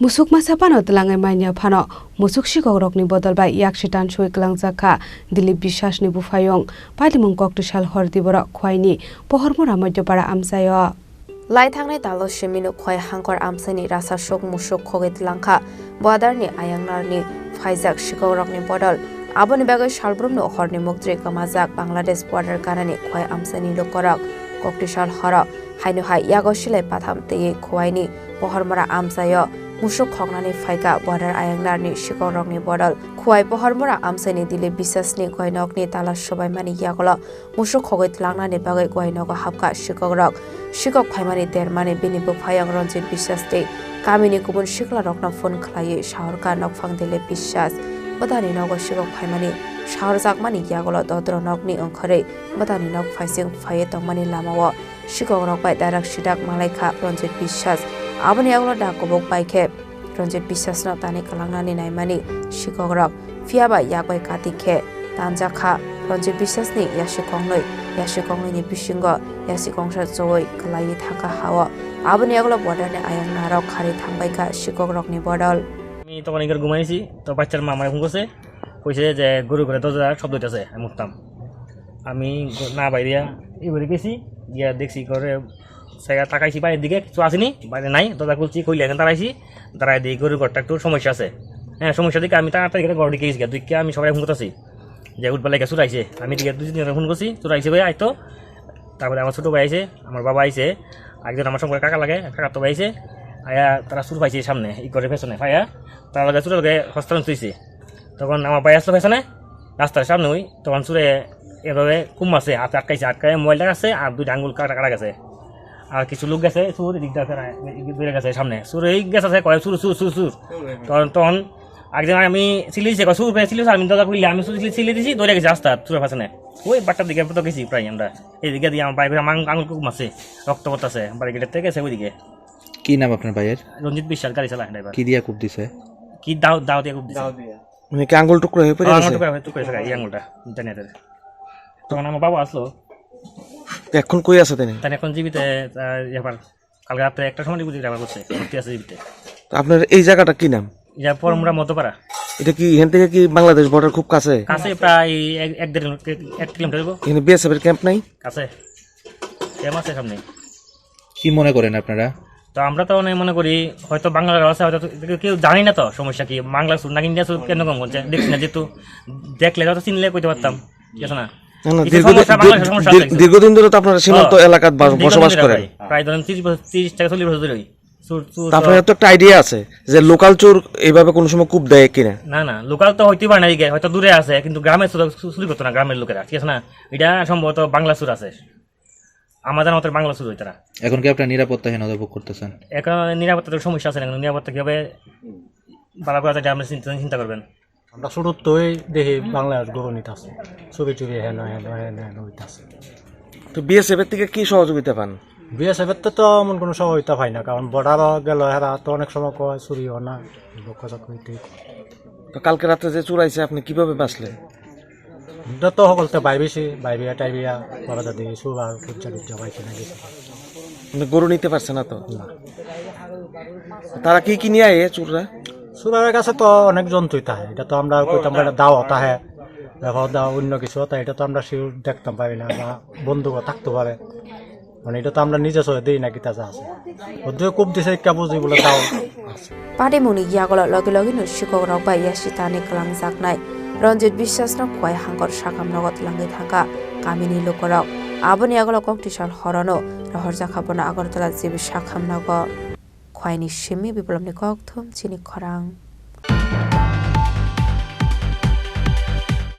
Musuk masa pano telangai mainya pano musuk sikogrokni bodol bai yaksitan sui kelangjakha Dilip Biswasni bufayong palimung koktishal hordibora khwaini pohormora modyopara amsayo Lai thangnai dalo shiminu khwai hangkor amsani rasa shok musuk khoget langkha bodarni ayangnarni phaijak sikogrokni bodol aboni bagai salbrumno horni mukdri kamajak Bangladesh border kanani khwai amsani lokorok koktishal hora hainu hai yagoshile patham tei khwaini pohormora amsayo musuk khongnani phaika border ayangnarni sikogrokni bodol khwai pohormora amsani Dilip Biswasni goinokni tala sobaimani yagolo musuk khoget langnani bagai goinogo hapka sikogrok sikok phaimani dermani bini bufayang Ranjit Biswasni kamini kubun siklarokna phone khlai shaharka nokphang Dilip Biswas bodani nogo sikok phaimani shaharjakmani yagolo dodronokni ongkhare bodani nok phaising phaye tongmani lamao sikogrok bai darak sidak malaikha Ranjit Biswas aboni aglo dakobok baikhe Ranjit Biswasno tani kalangnani naimani sikogrok fiaba yakbai katikhe tanjakha Ranjit Biswasni yasikongnoi ni bisingo yasikongsa joi kalai thangka hawa aboni aglo borderni ayangnarok khari thangbaika sikogrokni bodol আমি তখন এখানে ঘুমাইছি তো বাচ্চার মামায় phone করছে কইছে যে গরু করে দরজা শব্দ হইতেছে আমি উঠতাম আমি না বাইরিয়া এবারে গেছি গিয়া দেখছি করে জায়গা তাকাইছি বাইরের দিকে কিছু আসেনি বাইরে নাই দরজা খুলছি খুলে এখানে দাঁড়াইছি দাঁড়াই দিই গরুর ঘরটা একটু সমস্যা আছে হ্যাঁ সমস্যা দিকে আমি তাড়াতাড়ি করে ঘর দিকে গেছি দুইকে আমি সবাই ফোন করতেছি যে উঠবেলা গিয়ে চুরাইছে আমি দিকে দুই দিন ফোন করছি চুরাইছে ভাই আইতো তারপরে আমার ছোটো ভাই আইছে আমার বাবা আইছে একজন আমার সঙ্গে কাকা লাগে কাকা তো ভাই আইছে আয়া তারা চুর পাইছে সামনে ই করে পেছনে ভাইয়া তার লগে চুরের লগে হস্তান্তর চুইছে তখন আমার ভাই আসলো পেছনে রাস্তার সামনে ওই তখন চুরে এভাবে কুম আছে হাতে আটকাইছে আটকায় মোবাইলটা আছে আর দুইটা আঙুল কাটা কাটা গেছে আর কিছু লোক গেছে চুর দিকটা বেড়ে গেছে সামনে চুর এই গেছে কয় চুর চুর চুর চুর তখন একজন আমি সিলে দিয়েছি চুর পেয়ে সিলেছি আমি দাদা খুললে আমি সিলে দিয়েছি দৌড়ে গেছি রাস্তা চুরের পেছনে ওই বাট্টার দিকে তো গেছি প্রায় আমরা এইদিকে দিয়ে আমার বাইরে আমার আঙুল কুম আছে রক্ত পড়তেছে বাড়ি গেটের থেকে গেছে ওইদিকে কি নাম আপনার ভাইয়ের? রঞ্জিত বিশ্বাস গাড়ি চালায় ড্রাইভার। কি দিয়া কুপ দিছে? কি দাও দিয়ে কুপ দিছে। মানে কি আঙ্গুল টুকরো হয়ে পড়ে গেছে? আঙ্গুল টুকরো হয়ে এই আঙ্গুলটা জানিয়ে তখন আমার বাবা আসলো। এখন কই আছে তিনি? তাই এখন জীবিত এবার কালকে রাতে একটা সময় বুঝি ড্রাইভার করছে ভর্তি আছে জীবিত। তো আপনার এই জায়গাটা কি নাম? এটা পরমরা মধ্যপাড়া। এটা কি এখান থেকে কি বাংলাদেশ বর্ডার খুব কাছে? কাছে প্রায় 1 কিলোমিটার হবে। এখানে বিএসএফ এর ক্যাম্প নাই? কাছে ক্যাম্প আছে সামনে। কি মনে করেন আপনারা? তো আমরা তো মনে করি হয়তো বাংলার আছে হয়তো কেউ জানি না তো সমস্যা কি বাংলা সুর না ইন্ডিয়া সুর কেন কম করছে দেখছি না যেহেতু দেখলে হয়তো চিনলে কইতে পারতাম ঠিক আছে না দীর্ঘদিন ধরে তো আপনারা সীমান্ত এলাকায় বসবাস করেন প্রায় ধরেন 30 থেকে 40 বছর ধরে আপনার তো একটা আইডিয়া আছে যে লোকাল চোর এইভাবে কোনো সময় কূপ দেয় কিনা? না লোকাল তো হইতে পারে না হয়তো দূরে আছে কিন্তু গ্রামের চুরি করতো না গ্রামের লোকেরা ঠিক আছে না এটা সম্ভবত বাংলা সুর আছে আমাদের মতো বাংলা শুরু হইতারা এখন কি আপনার নিরাপত্তাহীন অনুভব করতেছেন? এখন নিরাপত্তার সমস্যা আছে না নিরাপত্তা কিভাবে বাড়া করা যায় আপনি চিন্তা করবেন আমরা শুরুর তোই দেখি বাংলাদেশ গণিত আছে চুরি চুরি হেন হইতাছে তো বিএসএফ এর থেকে কি সহযোগিতা পান? বিএসএফ এর তো এমন কোনো সহযোগিতা পাই না কারণ বর্ডার গেল হেরা তো অনেক সময় কয় চুরি হয় না তো কালকে রাতে যে চুরাইছে আপনি কিভাবে বাঁচলেন? তো সকলতে বাইবেছি বাইবিয়া টাইবিয়া বাবা দাদি সুবা খুঁজা টুজা পাইছে না কিছু গরু নিতে পারছে না তো তারা কি নিয়ে আয় চুররা? সুরার কাছে তো অনেক জন্তুই তাহে এটা তো আমরা কইতাম দাও তাহে দেখো দাও অন্য কিছু তা এটা তো আমরা শিউর দেখতাম পারি না বা বন্ধুও থাকতে পারে মানে এটা তো আমরা নিজে সহ দিই না কিতা যা আছে ওদের খুব দিছে কা বুঝি বলে দাও পাডে মুনি ইয়াগল লগে লগে sikogrok bai yasitani kalangjaknai Ranjit Biswasno khwai hangkor sakam nogot langai thangka kamini lokorok aboni agolo koktishal horano rahorjakhabona agartala jibi sakam nogo khwaini simi biplomni kokthum chini khorang